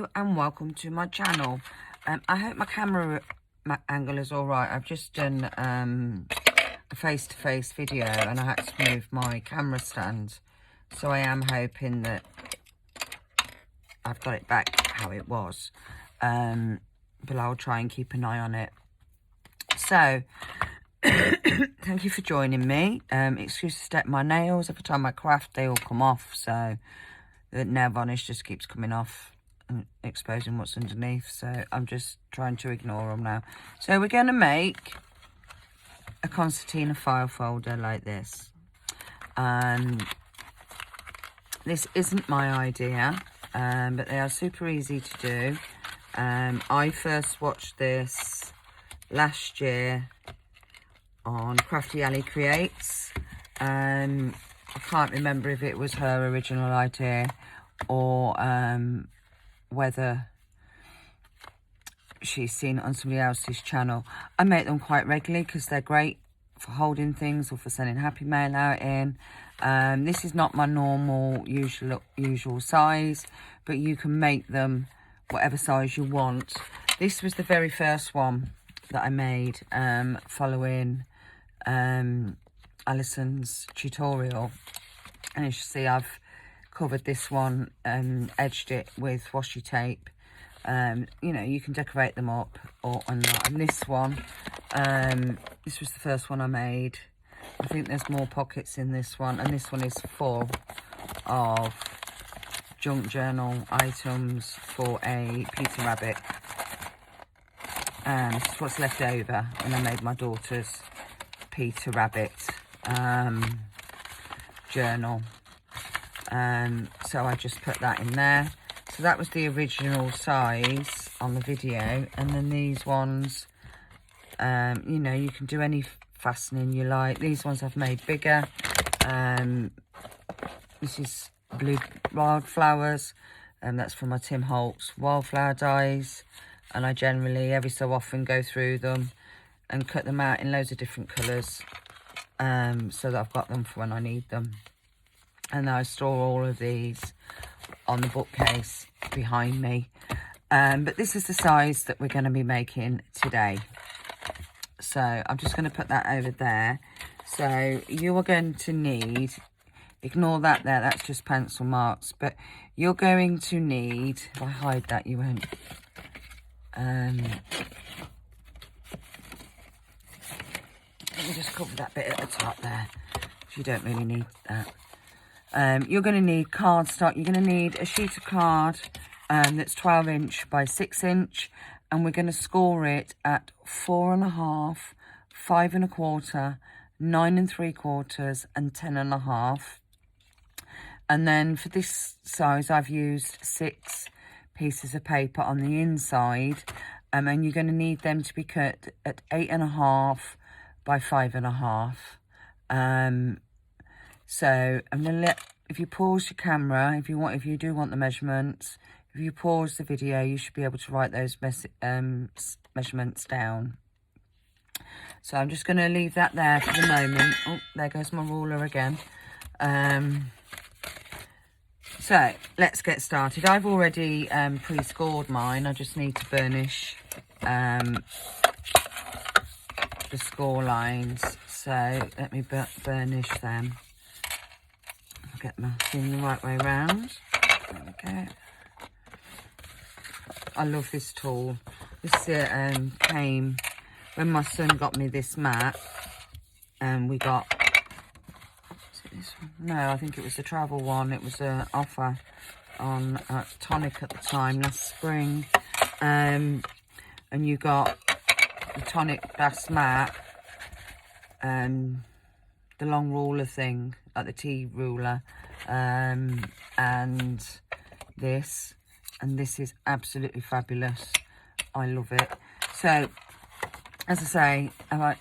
Hello and welcome to my channel. I hope my camera angle is all right. I've just done a face-to-face video and I had to move my camera stand, so I am hoping that I've got it back how it was, but I'll try and keep an eye on it. So thank you for joining me. Excuse to step my nails. Every time I craft they all come off, so the nail varnish just keeps coming off and exposing what's underneath, so I'm just trying to ignore them now. So we're going to make a concertina file folder like this. This isn't my idea, but they are super easy to do. I first watched this last year on Crafty Ali Creates. I can't remember if it was her original idea or whether she's seen it on somebody else's channel. I make them quite regularly because they're great for holding things or for sending happy mail out in. This is not my normal usual size, but you can make them whatever size you want. This was the very first one that I made following Alison's tutorial, and as you see I've covered this one and edged it with washi tape. You know, you can decorate them up or not. And this one, this was the first one I made. I think there's more pockets in this one, and this one is full of junk journal items for a Peter Rabbit. This is what's left over when I made my daughter's Peter Rabbit journal. So I just put that in there. So that was the original size on the video, and then these ones, you know, you can do any fastening you like. These ones I've made bigger. This is blue wildflowers, and that's from my Tim Holtz wildflower dies, and I generally every so often go through them and cut them out in loads of different colours, so that I've got them for when I need them. And I store all of these on the bookcase behind me. But this is the size that we're going to be making today. So I'm just going to put that over there. So you are going to need, ignore that there, that's just pencil marks, but you're going to need, if I hide that you won't, let me just cover that bit at the top there, if you don't really need that. You're going to need cardstock. You're going to need a sheet of card that's 12 inch by 6 inch, and we're going to score it at 4.5, 5.25, 9 3/4, and 10.5. And then for this size, I've used 6 pieces of paper on the inside, and you're going to need them to be cut at 8.5 by 5.5. So I'm going to let, if you pause your camera, if you do want the measurements, if you pause the video, you should be able to write those measurements down. So I'm just going to leave that there for the moment. Oh, there goes my ruler again. So let's get started. I've already pre-scored mine. I just need to burnish the score lines. So let me burnish them. Get my thing the right way around. There we go. I love this tool. This came when my son got me this mat, and we got, is it this one? No, I think it was the travel one. It was an offer on Tonic at the time last spring, and you got the Tonic glass mat, the long ruler thing, like the tea ruler, and this is absolutely fabulous. I love it. So as I say, I've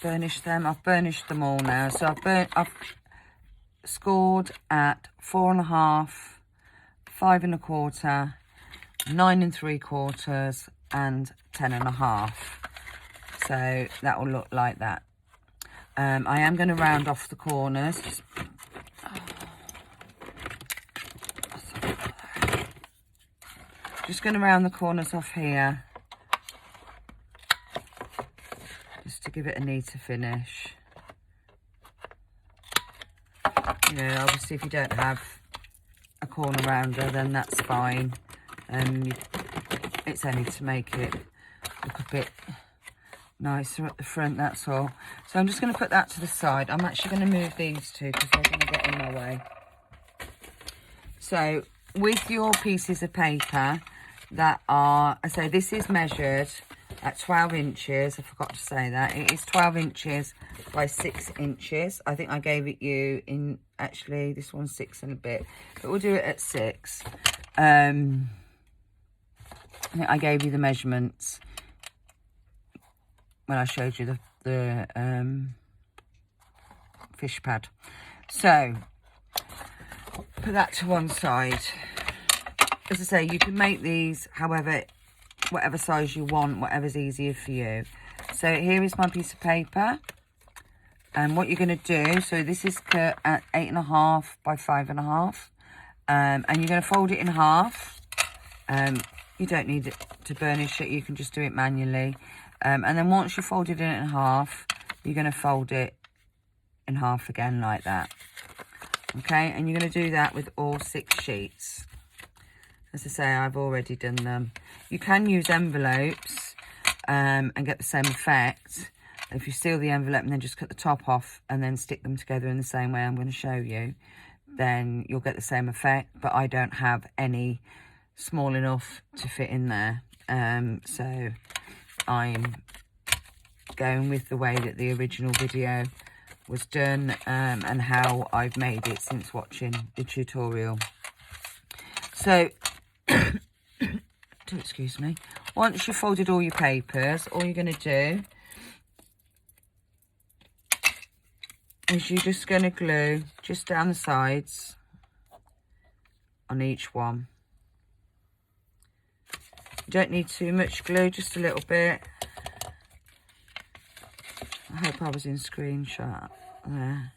burnished them. I've burnished them all now. So I've scored at 4.5, 5.25, 9 3/4, and 10.5. So that will look like that. I am going to round off the corners. Just going to round the corners off here, just to give it a neater finish. You know, obviously if you don't have a corner rounder, then that's fine. It's only to make it look a bit nicer at the front, that's all. So I'm just going to put that to the side. I'm actually going to move these two because they're going to get in my way. So with your pieces of paper that are, I say this is measured at 12 inches. I forgot to say that. It is 12 inches by 6 inches. I think I gave it you in, actually this one's 6 and a bit, but we'll do it at 6. I think I gave you the measurements when I showed you the fish pad. So put that to one side. As I say, you can make these however, whatever size you want, whatever's easier for you. So here is my piece of paper, and what you're going to do, so this is cut at 8.5 by 5.5, and you're going to fold it in half. You don't need it to burnish it, you can just do it manually. And then once you folded it in half, you're going to fold it in half again like that. Okay, and you're going to do that with all 6 sheets. As I say, I've already done them. You can use envelopes and get the same effect. If you seal the envelope and then just cut the top off and then stick them together in the same way I'm going to show you, then you'll get the same effect. But I don't have any small enough to fit in there. So I'm going with the way that the original video was done and how I've made it since watching the tutorial. So, excuse me, once you've folded all your papers, all you're going to do is you're just going to glue just down the sides on each one. You don't need too much glue, just a little bit. I hope I was in screenshot there.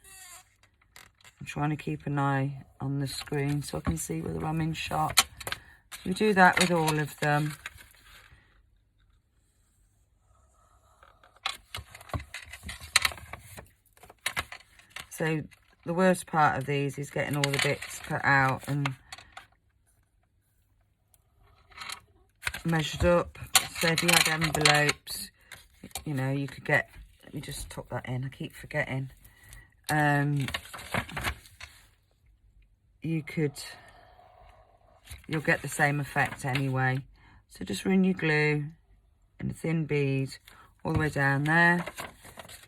I'm trying to keep an eye on the screen so I can see whether I'm in shot. You do that with all of them. So the worst part of these is getting all the bits cut out and measured up. So if you had envelopes, you know, you could get, let me just tuck that in, I keep forgetting. You'll get the same effect anyway. So just run your glue in a thin bead all the way down there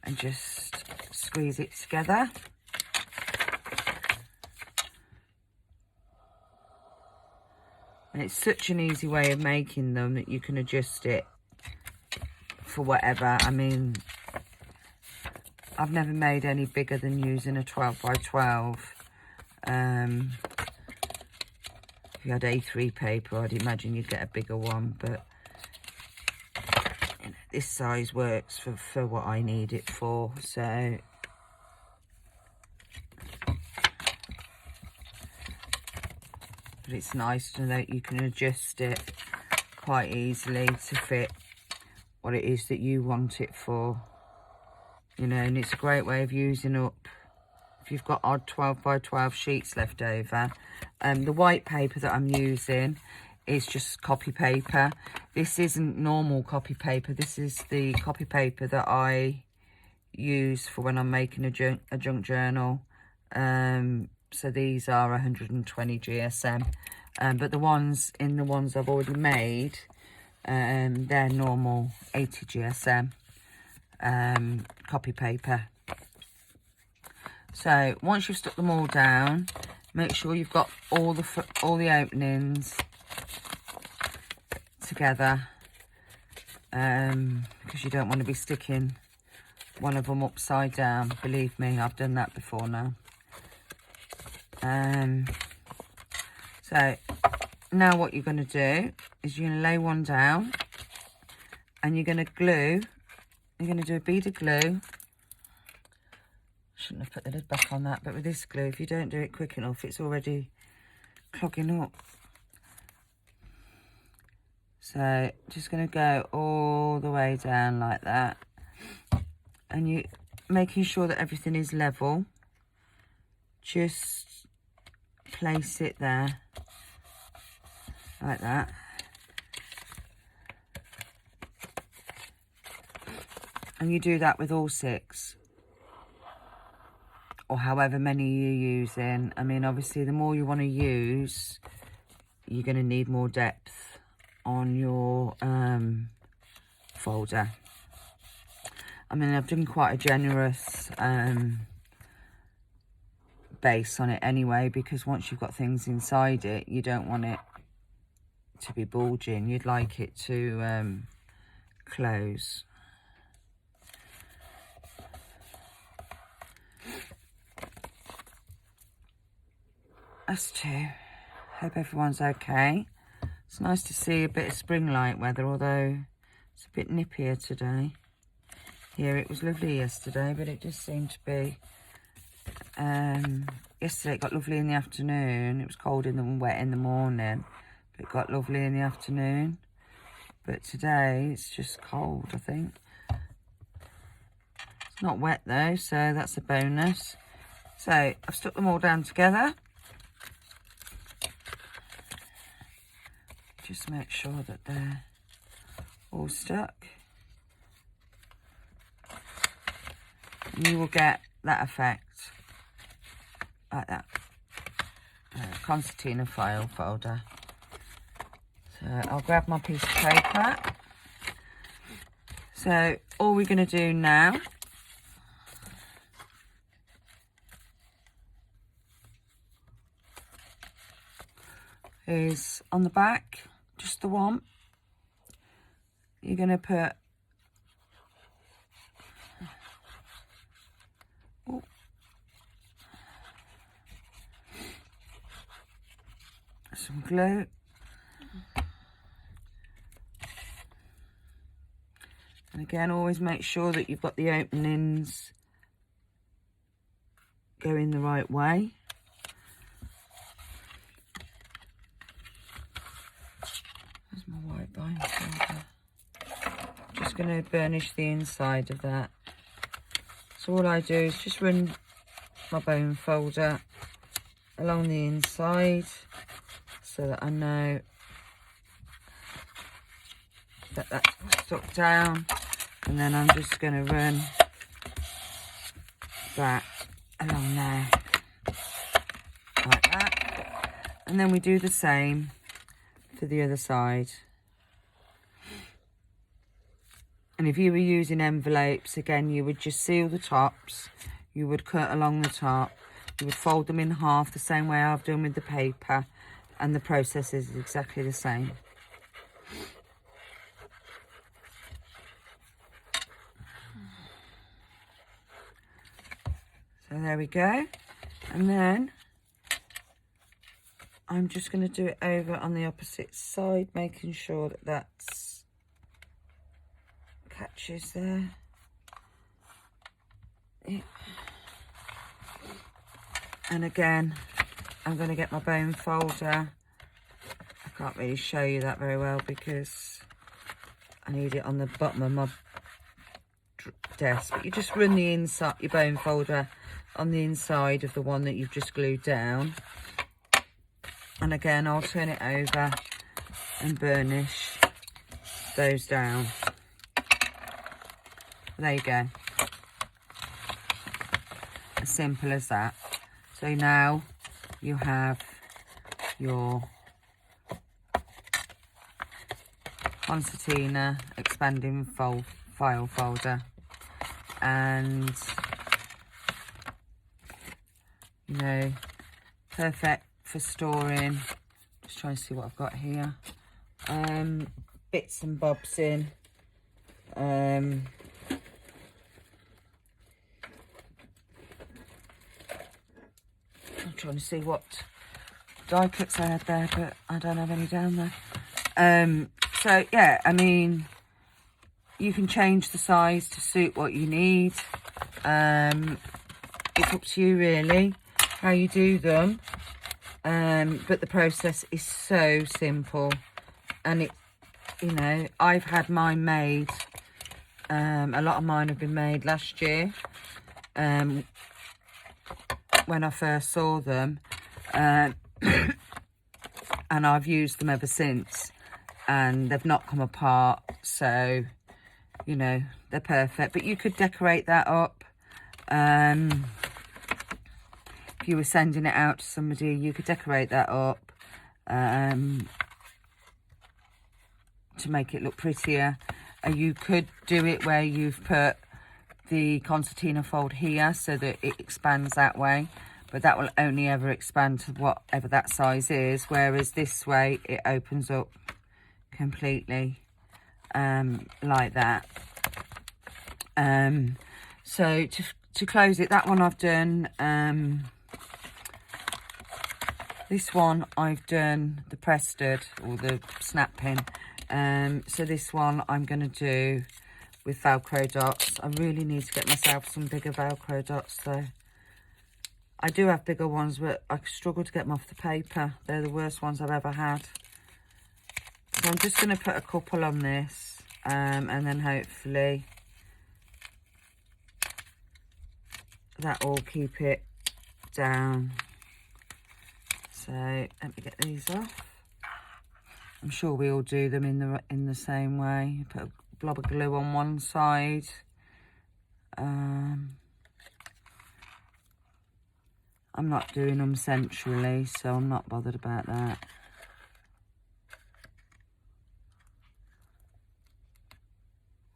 and just squeeze it together. And it's such an easy way of making them that you can adjust it for whatever. I mean, I've never made any bigger than using a 12 by 12. If you had A3 paper, I'd imagine you'd get a bigger one, but you know, this size works for what I need it for. So but it's nice to know that you can adjust it quite easily to fit what it is that you want it for. You know, and it's a great way of using up, if you've got odd 12 by 12 sheets left over. The white paper that I'm using is just copy paper. This isn't normal copy paper. This is the copy paper that I use for when I'm making a junk journal. So these are 120 GSM. But the ones I've already made, they're normal 80 GSM copy paper. So once you've stuck them all down, make sure you've got all the openings together, because you don't want to be sticking one of them upside down. Believe me, I've done that before now. So now what you're going to do is you're going to lay one down and you're going to glue. You're going to do a bead of glue. Shouldn't have put the lid back on that, but with this glue, if you don't do it quick enough, it's already clogging up. So just going to go all the way down like that, and you making sure that everything is level. Just place it there like that. And you do that with all 6, or however many you're using. I mean, obviously the more you want to use, you're going to need more depth on your folder. I mean, I've done quite a generous base on it anyway, because once you've got things inside it, you don't want it to be bulging. You'd like it to close. Us too. Hope everyone's okay. It's nice to see a bit of spring light weather, although it's a bit nippier today. Here it was lovely yesterday, but it just seemed to be yesterday it got lovely in the afternoon. It was cold and wet in the morning, but it got lovely in the afternoon. But today it's just cold, I think. It's not wet though, so that's a bonus. So I've stuck them all down together. Just make sure that they're all stuck. And you will get that effect like that. Concertina file folder. So I'll grab my piece of paper. So all we're going to do now is on the back, just the one, you're going to put some glue. And again, always make sure that you've got the openings going the right way. There's my white bind folder. Just going to burnish the inside of that. So all I do is just run my bone folder along the inside so that I know that that's stuck down, and then I'm just going to run that along there like that, and then we do the same for the other side. And if you were using envelopes, again, you would just seal the tops, you would cut along the top, you would fold them in half the same way I've done with the paper, and the process is exactly the same. So there we go. And then I'm just going to do it over on the opposite side, making sure that that's catches there. Yeah. And again, I'm going to get my bone folder. I can't really show you that very well because I need it on the bottom of my desk. But you just run the inside, your bone folder on the inside of the one that you've just glued down. And again, I'll turn it over and burnish those down. There you go. As simple as that. So now you have your concertina expanding file folder, and you know, perfect for storing. Just trying to see what I've got here. Bits and bobs in. I'm trying to see what die cuts I had there, but I don't have any down there. So yeah, I mean, you can change the size to suit what you need. It's up to you really how you do them, but the process is so simple, and you know, I've had mine made. A lot of mine have been made last year. When I first saw them. And I've used them ever since. And they've not come apart. So, you know, they're perfect. But you could decorate that up. If you were sending it out to somebody, you could decorate that up to make it look prettier. You could do it where you've put the concertina fold here so that it expands that way, but that will only ever expand to whatever that size is, whereas this way it opens up completely like that. So to close it, that one I've done. This one I've done the press stud or the snap pin. So this one I'm going to do with Velcro dots. I really need to get myself some bigger Velcro dots though. I do have bigger ones, but I struggle to get them off the paper. They're the worst ones I've ever had. So I'm just going to put a couple on this, and then hopefully that will keep it down. So let me get these off. I'm sure we all do them in the same way. Put a blob of glue on one side. I'm not doing them centrally, so I'm not bothered about that.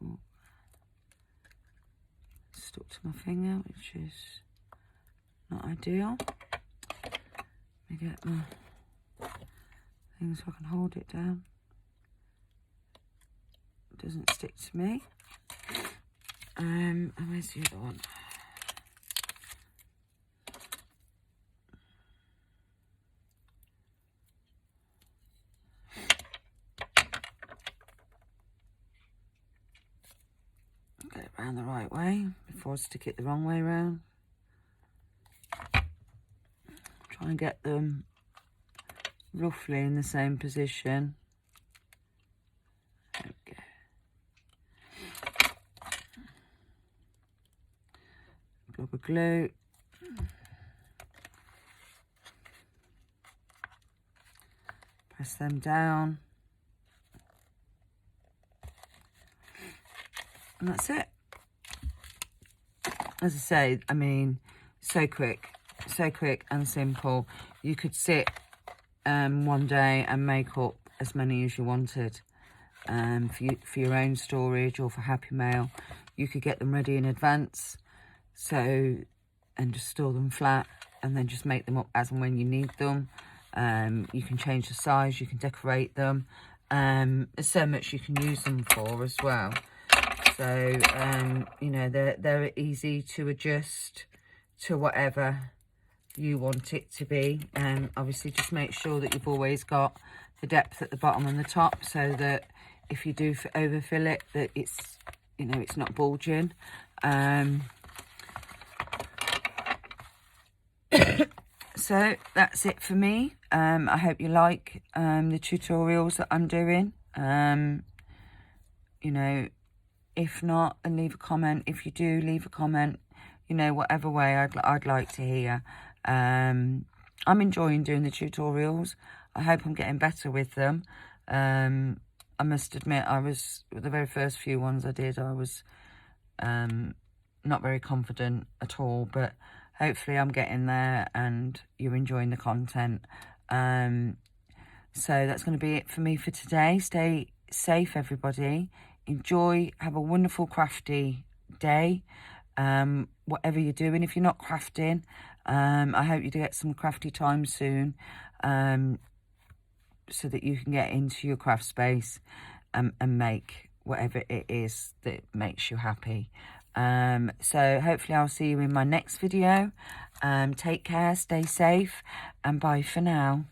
Ooh. Stuck to my finger, which is not ideal. Let me get my thing so I can hold it down. It doesn't stick to me. And where's the other one? Get it round the right way before I stick it the wrong way round. Try and get them roughly in the same position. There we go. Blob of glue. Press them down. And that's it. As I say, I mean, so quick and simple. You could sit one day and make up as many as you wanted for your own storage or for Happy Mail. You could get them ready in advance, so, and just store them flat and then just make them up as and when you need them. You can change the size, you can decorate them. There's so much you can use them for as well. So, you know, they're easy to adjust to whatever you want it to be. Obviously, just make sure that you've always got the depth at the bottom and the top, so that if you do overfill it, that it's, you know, it's not bulging. So that's it for me. I hope you like the tutorials that I'm doing. You know, if not, then leave a comment. If you do, leave a comment. You know, whatever way I'd like to hear. I'm enjoying doing the tutorials. I hope I'm getting better with them. I must admit, the very first few ones I did, I was not very confident at all, but hopefully I'm getting there and you're enjoying the content. So that's going to be it for me for today. Stay safe, everybody. Enjoy, have a wonderful crafty day. Whatever you're doing, if you're not crafting, I hope you do get some crafty time soon, so that you can get into your craft space and make whatever it is that makes you happy. So hopefully I'll see you in my next video. Take care, stay safe, and bye for now.